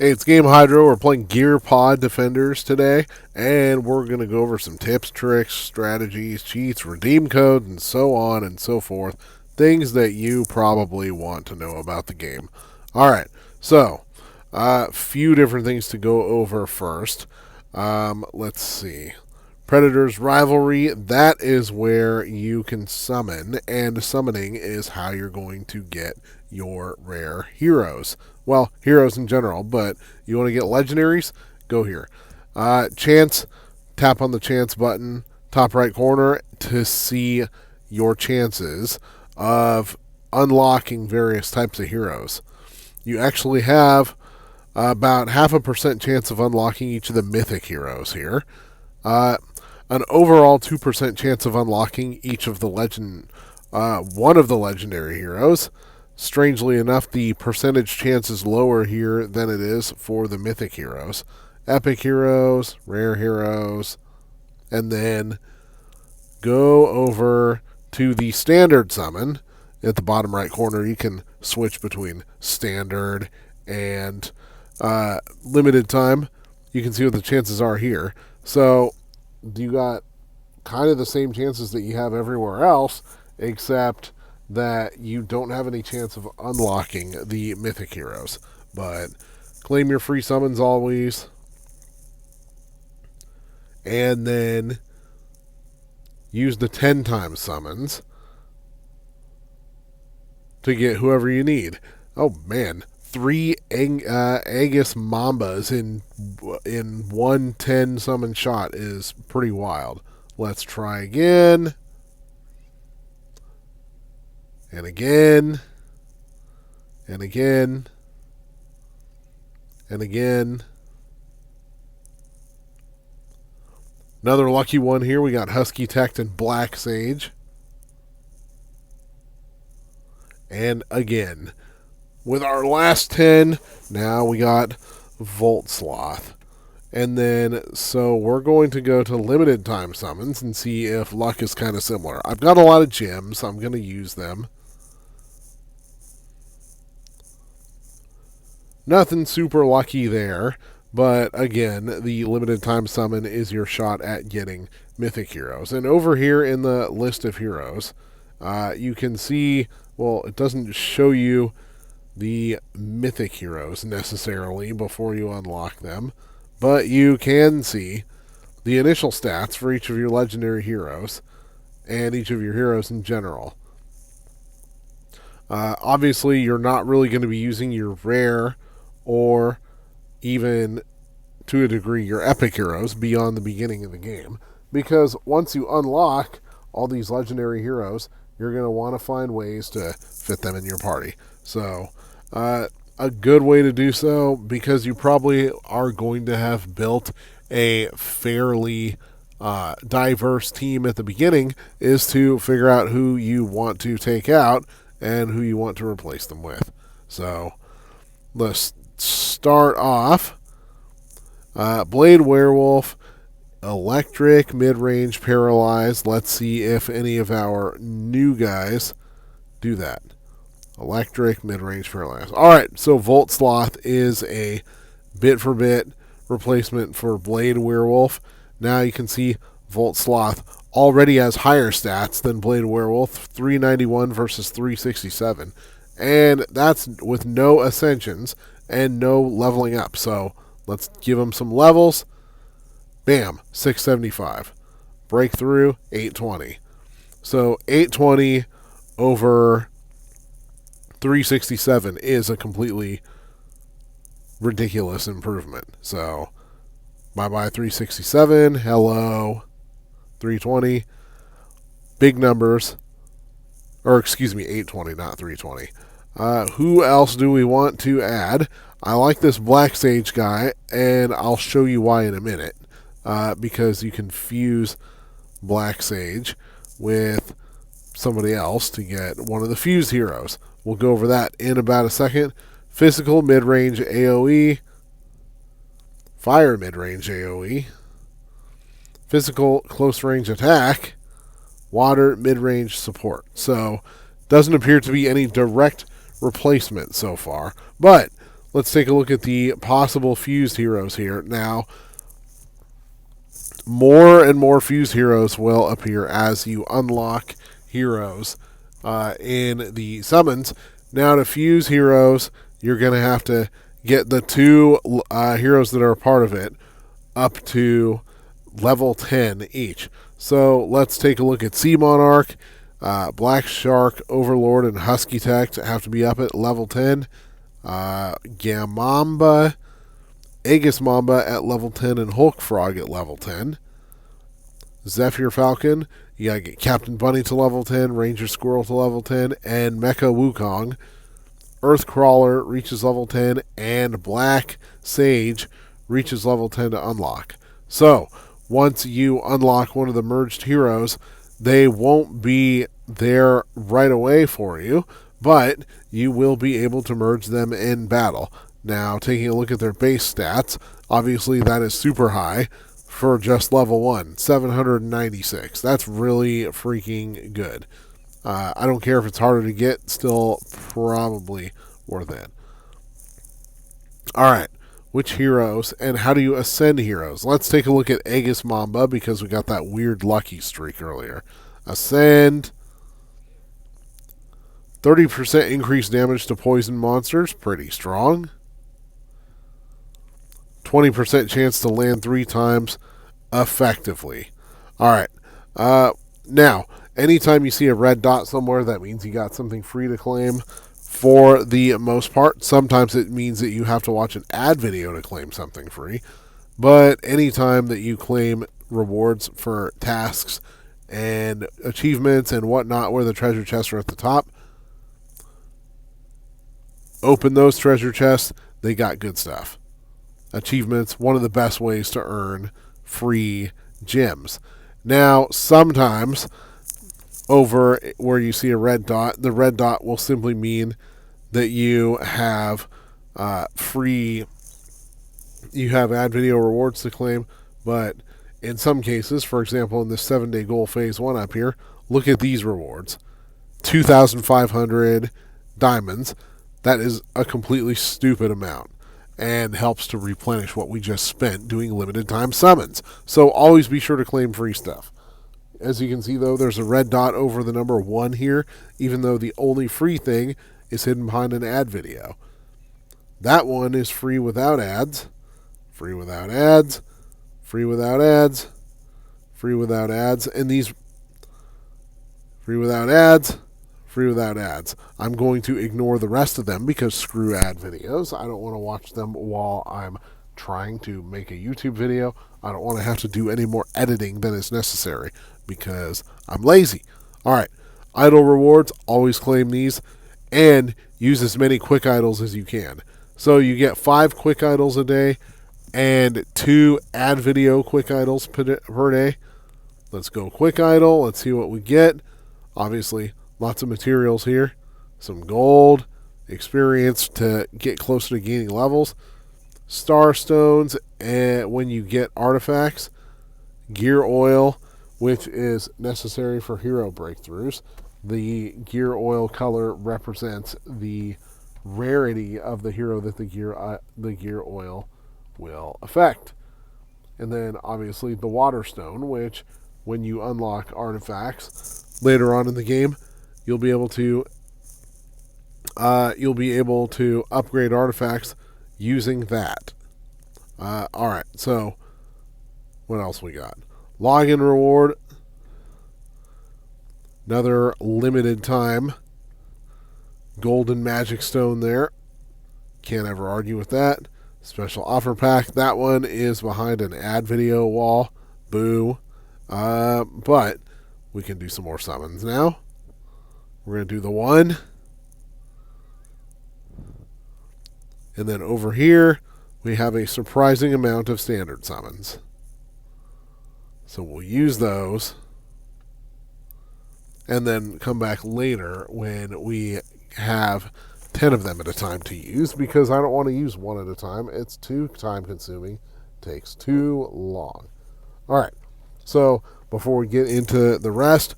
Hey, it's Game Hydro. We're playing GearPaw Defenders today, and we're going to go over some tips, tricks, strategies, cheats, redeem codes, and so on and so forth. Things that you probably want to know about the game. All right, so a few different things to go over first. Let's see. Predator's Rivalry, that is where you can summon, and summoning is how you're going to get your rare heroes. Well, heroes in general, but you want to get legendaries? Go here. Chance, tap on the chance button, top right corner, to see your chances of unlocking various types of heroes. You actually have about 0.5% chance of unlocking each of the mythic heroes here. An overall 2% chance of unlocking each of the one of the legendary heroes. Strangely enough, the percentage chance is lower here than it is for the mythic heroes. Epic heroes, rare heroes, and then go over to the standard summon. At the bottom right corner, you can switch between standard and limited time. You can see what the chances are here. So you got kind of the same chances that you have everywhere else, except that you don't have any chance of unlocking the mythic heroes. But claim your free summons always, and then use the 10 times summons to get whoever you need. Oh man, 3 Aegis Mambas in one 10 summon shot is pretty wild. Let's try again. And again. And again. And again. Another lucky one here. We got Husky Tech and Black Sage. And again. With our last 10, now we got Volt Sloth. And then, so we're going to go to limited time summons and see if luck is kind of similar. I've got a lot of gems, so I'm going to use them. Nothing super lucky there, but again, the limited time summon is your shot at getting mythic heroes. And over here in the list of heroes, you can see, well, it doesn't show you the mythic heroes necessarily before you unlock them, but you can see the initial stats for each of your legendary heroes and each of your heroes in general. Obviously, you're not really going to be using your rare or even to a degree your epic heroes beyond the beginning of the game, because once you unlock all these legendary heroes, you're going to want to find ways to fit them in your party. So a good way to do so, because you probably are going to have built a fairly diverse team at the beginning, is to figure out who you want to take out and who you want to replace them with. So let's start off. Blade Werewolf, Electric, Mid-Range, Paralyzed. Let's see if any of our new guys do that. Electric, Mid-Range, Paralyzed. Alright, so Volt Sloth is a bit-for-bit replacement for Blade Werewolf. Now you can see Volt Sloth already has higher stats than Blade Werewolf, 391 versus 367. And that's with no ascensions and no leveling up. So let's give him some levels. Bam, 675. Breakthrough, 820. So 820 over 367 is a completely ridiculous improvement. So bye-bye 367. Hello 320. Big numbers. Or excuse me, 820, not 320. Who else do we want to add? I like this Black Sage guy, and I'll show you why in a minute. Because you can fuse Black Sage with somebody else to get one of the fused heroes. We'll go over that in about a second. Physical mid-range AoE. Fire mid-range AoE. Physical close range attack. Water mid-range support. So doesn't appear to be any direct replacement so far. But let's take a look at the possible fused heroes here. Now, more and more fused heroes will appear as you unlock heroes in the summons. Now, to fuse heroes, you're going to have to get the two heroes that are a part of it up to level 10 each. So let's take a look at Sea Monarch, Black Shark, Overlord, and Husky Tech have to be up at level 10. Gamamba, Aegis Mamba at level 10, and Hulk Frog at level 10. Zephyr Falcon, you gotta get Captain Bunny to level 10, Ranger Squirrel to level 10, and Mecha Wukong. Earthcrawler reaches level 10, and Black Sage reaches level 10 to unlock. So, once you unlock one of the merged heroes, they won't be there right away for you, but you will be able to merge them in battle. Now, taking a look at their base stats, obviously that is super high for just level 1, 796. That's really freaking good. I don't care if it's harder to get, still probably worth it. Alright, which heroes and how do you ascend heroes? Let's take a look at Aegis Mamba because we got that weird lucky streak earlier. Ascend. 30% increased damage to poison monsters, pretty strong. 20% chance to land 3 times effectively. Alright, now, anytime you see a red dot somewhere, that means you got something free to claim for the most part. Sometimes it means that you have to watch an ad video to claim something free. But anytime that you claim rewards for tasks and achievements and whatnot where the treasure chests are at the top, open those treasure chests. They got good stuff. Achievements, one of the best ways to earn free gems. Now, sometimes over where you see a red dot, the red dot will simply mean that you have you have ad video rewards to claim, but in some cases, for example, in this 7-day goal phase 1 up here, look at these rewards. 2,500 diamonds. That is a completely stupid amount and helps to replenish what we just spent doing limited time summons. So always be sure to claim free stuff. As you can see, though, there's a red dot over the number 1 here, even though the only free thing is hidden behind an ad video. That one is free without ads, free without ads, free without ads, free without ads, and these free without ads, free without ads. I'm going to ignore the rest of them because screw ad videos. I don't want to watch them while I'm trying to make a YouTube video. I don't want to have to do any more editing than is necessary because I'm lazy. Alright, idle rewards, always claim these, and use as many quick idols as you can. So you get 5 quick idols a day and 2 ad video quick idols per day. Let's go quick idol, let's see what we get. Obviously, lots of materials here. Some gold, experience to get closer to gaining levels, star stones, and when you get artifacts, gear oil, which is necessary for hero breakthroughs. The gear oil color represents the rarity of the hero that the gear oil will affect. And then obviously the water stone, which when you unlock artifacts later on in the game, you'll be able to upgrade artifacts using that. Alright, so what else we got? Login reward, another limited time golden magic stone there. Can't ever argue with that. Special offer pack, that one is behind an ad video wall. Boo. But we can do some more summons now. We're going to do the 1. And then over here, we have a surprising amount of standard summons. So we'll use those. And then come back later when we have 10 of them at a time to use, because I don't want to use one at a time. It's too time consuming. Takes too long. Alright. So before we get into the rest,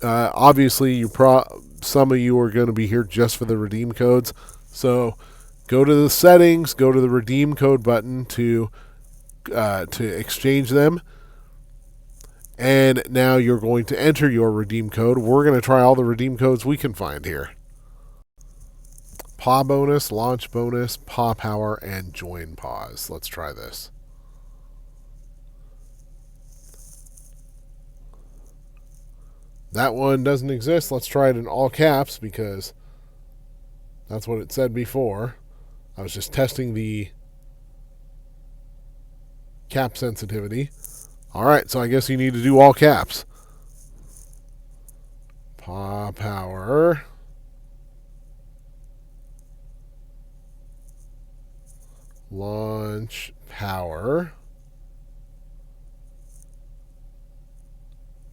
obviously some of you are going to be here just for the redeem codes. So Go to the settings, go to the redeem code button to exchange them. And now you're going to enter your redeem code. We're going to try all the redeem codes we can find here. Paw bonus, launch bonus, paw power, and join paws. Let's try this. That one doesn't exist. Let's try it in all caps because that's what it said before. I was just testing the cap sensitivity. All right, so I guess you need to do all caps. Paw power. Launch power.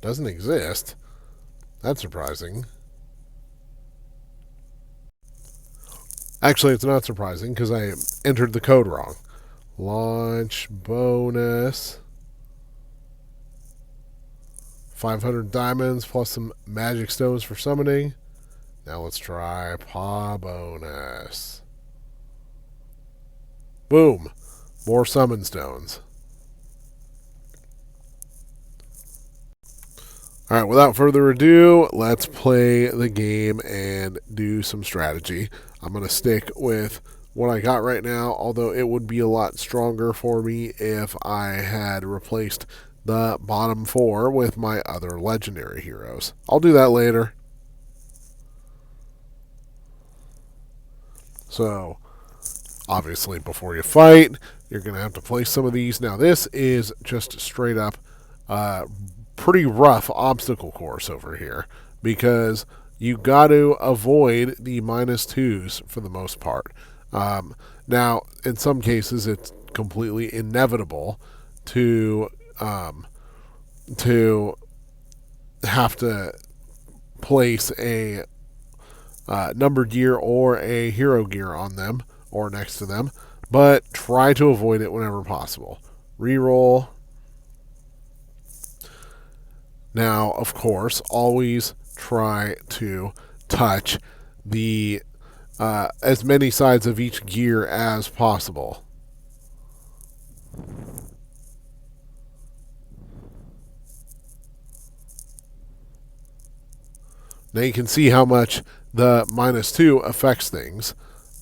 Doesn't exist. That's surprising. Actually, it's not surprising because I entered the code wrong. Launch bonus. 500 diamonds plus some magic stones for summoning. Now let's try paw bonus. Boom. More summon stones. All right, without further ado, let's play the game and do some strategy. I'm going to stick with what I got right now, although it would be a lot stronger for me if I had replaced the bottom 4 with my other legendary heroes. I'll do that later. So, obviously, before you fight, you're going to have to place some of these. Now, this is just straight up pretty rough obstacle course over here because you got to avoid the -2s for the most part. Now, in some cases, it's completely inevitable to have to place a numbered gear or a hero gear on them or next to them, but try to avoid it whenever possible. Reroll. Now, of course, always try to touch the as many sides of each gear as possible. Now you can see how much the -2 affects things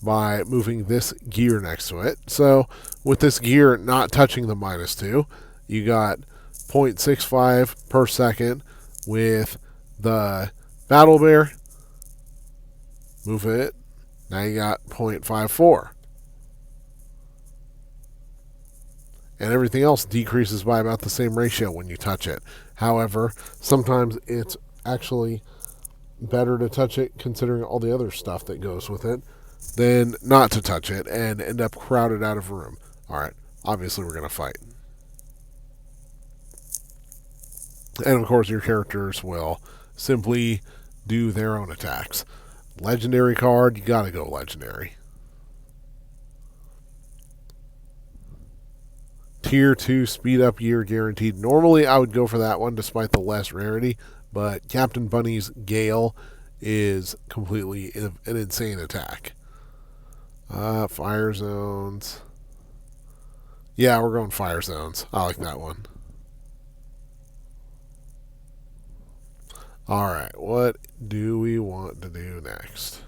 by moving this gear next to it. So with this gear not touching the -2, you got 0.65 per second with the Battle Bear. Move it. Now you got 0.54. And everything else decreases by about the same ratio when you touch it. However, sometimes it's actually better to touch it considering all the other stuff that goes with it than not to touch it and end up crowded out of room. All right, obviously we're going to fight. And of course, your characters will simply do their own attacks. Legendary card, you got to go legendary. Tier 2 speed up year guaranteed. Normally, I would go for that one despite the less rarity, but Captain Bunny's Gale is completely an insane attack. Fire zones. Yeah, we're going fire zones. I like that one. All right, what do we want to do next?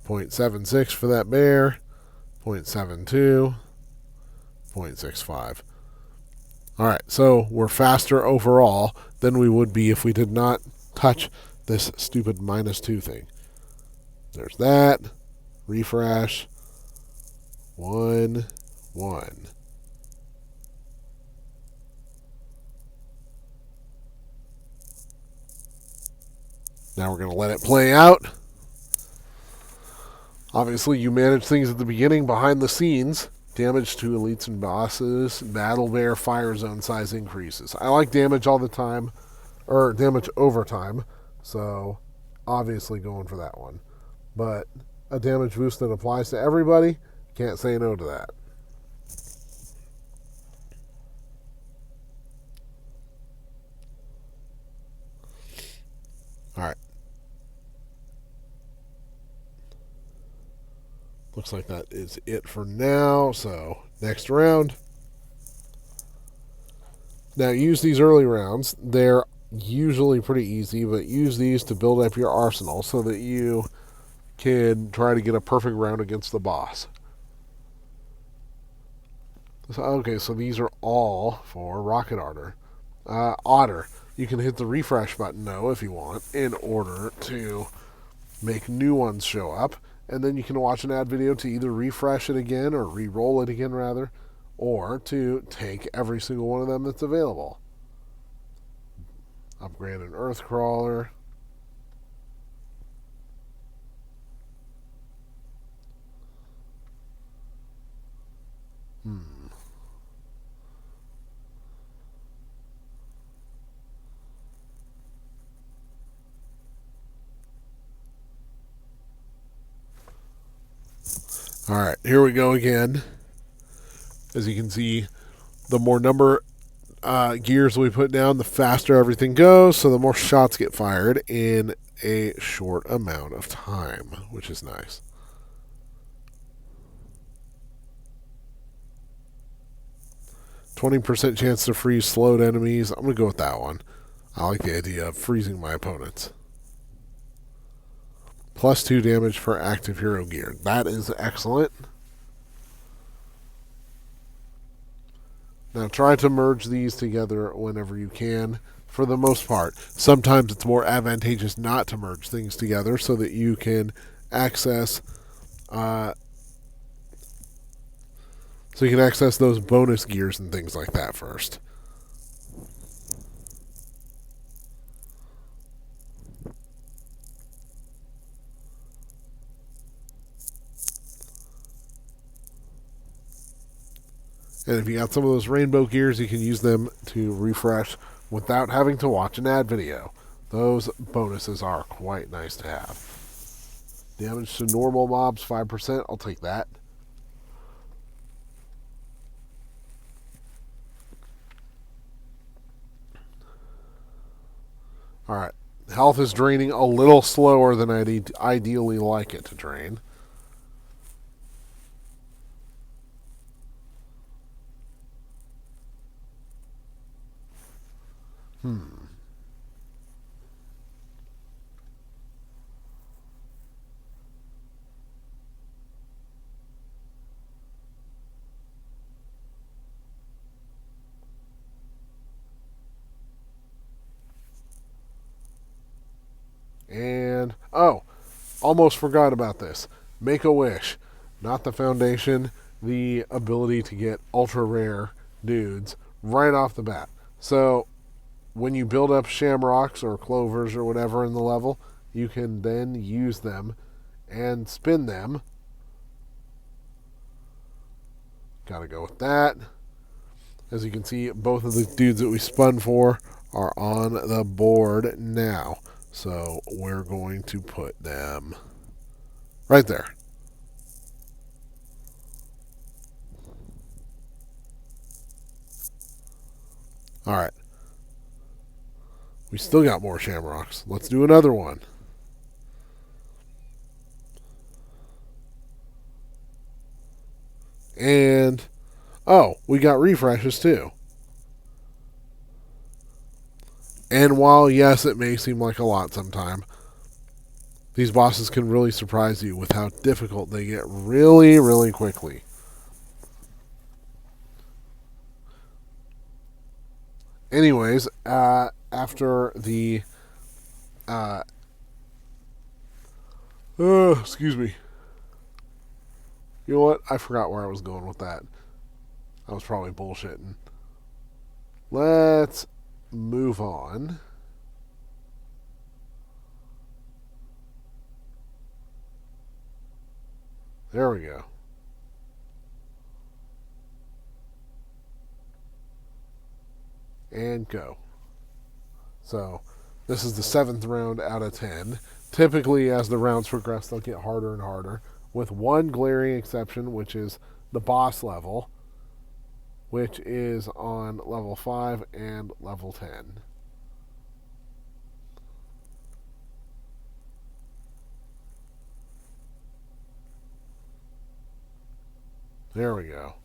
.76 for that bear. 0.72. 0.65. All right, so we're faster overall than we would be if we did not touch this stupid -2 thing. There's that. Refresh. 1, 1. Now we're going to let it play out. Obviously, you manage things at the beginning behind the scenes. Damage to elites and bosses. Battle Bear fire zone size increases. I like damage all the time, or damage over time, so obviously going for that one. But a damage boost that applies to everybody, can't say no to that. Looks like that is it for now. So, next round. Now, use these early rounds. They're usually pretty easy, but use these to build up your arsenal so that you can try to get a perfect round against the boss. Okay, so these are all for Rocket Otter. Otter. You can hit the refresh button, though, if you want, in order to make new ones show up. And then you can watch an ad video to either refresh it again, or re-roll it again, rather, or to take every single one of them that's available. Upgrade an Earth Crawler. Alright, here we go again. As you can see, the more number gears we put down, the faster everything goes, so the more shots get fired in a short amount of time, which is nice. %20 chance to freeze slowed enemies. I'm going to go with that one. I like the idea of freezing my opponents. +2 damage for active hero gear. That is excellent. Now try to merge these together whenever you can, for the most part. Sometimes it's more advantageous not to merge things together so that you can access those bonus gears and things like that first. And if you got some of those rainbow gears, you can use them to refresh without having to watch an ad video. Those bonuses are quite nice to have. Damage to normal mobs, 5%. I'll take that. Alright. Health is draining a little slower than I'd ideally like it to drain. And, almost forgot about this. Make a wish. Not the foundation, the ability to get ultra rare dudes right off the bat. So, when you build up shamrocks or clovers or whatever in the level, you can then use them and spin them. Gotta go with that. As you can see, both of the dudes that we spun for are on the board now. So we're going to put them right there. All right. We still got more shamrocks. Let's do another one. And, we got refreshes too. And while, yes, it may seem like a lot sometime, these bosses can really surprise you with how difficult they get really, really quickly. Anyways, after the... excuse me. You know what? I forgot where I was going with that. I was probably bullshitting. Let's move on. There we go. And go. So, this is the 7th round out of 10. Typically, as the rounds progress, they'll get harder and harder, with one glaring exception, which is the boss level, which is on level 5 and level 10. There we go.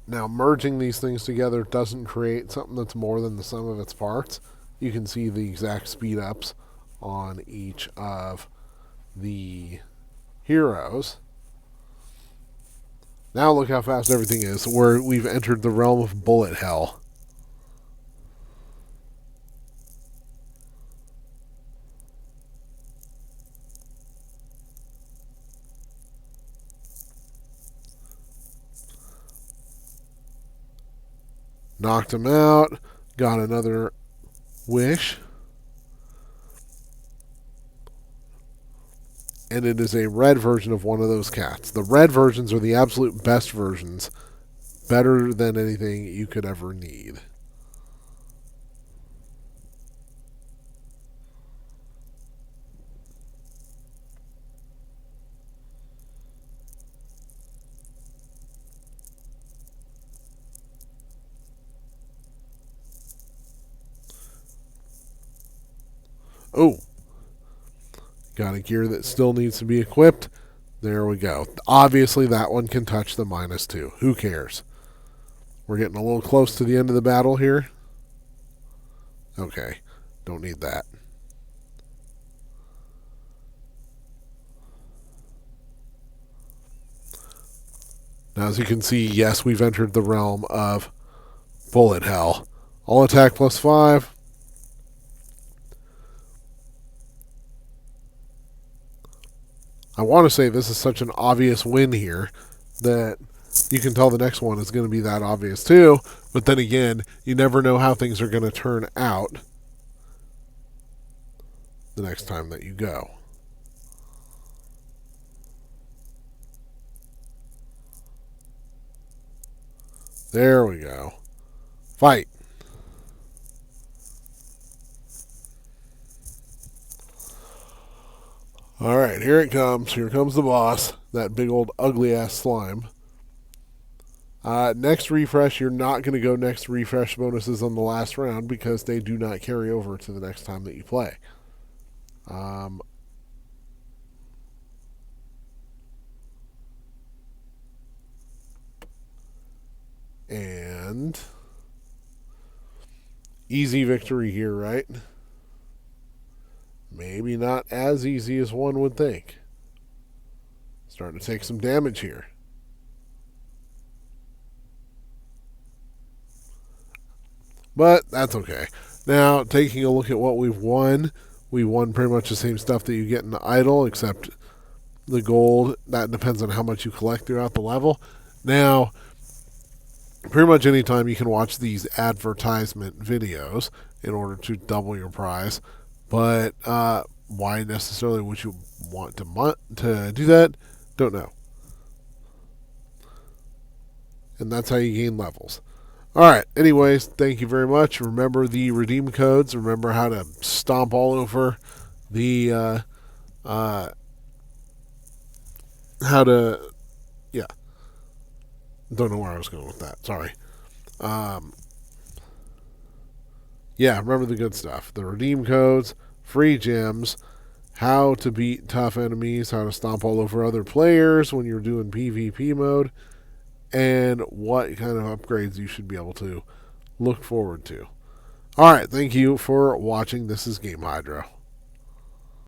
Now, merging these things together doesn't create something that's more than the sum of its parts. You can see the exact speed ups on each of the heroes. Now look how fast everything is. We've entered the realm of bullet hell. Knocked him out. Got another wish. And it is a red version of one of those cats. The red versions are the absolute best versions. Better than anything you could ever need. Oh, got a gear that still needs to be equipped. There we go. Obviously, that one can touch the -2. Who cares? We're getting a little close to the end of the battle here. Okay, don't need that. Now, as you can see, yes, we've entered the realm of bullet hell. All attack +5. I want to say this is such an obvious win here that you can tell the next one is going to be that obvious too. But then again, you never know how things are going to turn out the next time that you go. There we go. Fight. All right, here it comes. Here comes the boss. That big old ugly ass slime. Next refresh, you're not going to go next refresh bonuses on the last round because they do not carry over to the next time that you play. And easy victory here, right? Maybe not as easy as one would think. Starting to take some damage here. But that's okay. Now, taking a look at what we've won, we won pretty much the same stuff that you get in the idol, except the gold. That depends on how much you collect throughout the level. Now, pretty much any time you can watch these advertisement videos in order to double your prize. But why necessarily would you want to do that? Don't know. And that's how you gain levels. All right. Anyways, thank you very much. Remember the redeem codes. Remember how to stomp all over the how to yeah. Don't know where I was going with that. Sorry. Yeah, remember the good stuff. The redeem codes, free gems, how to beat tough enemies, how to stomp all over other players when you're doing PvP mode, and what kind of upgrades you should be able to look forward to. All right, thank you for watching. This is Game Hydro.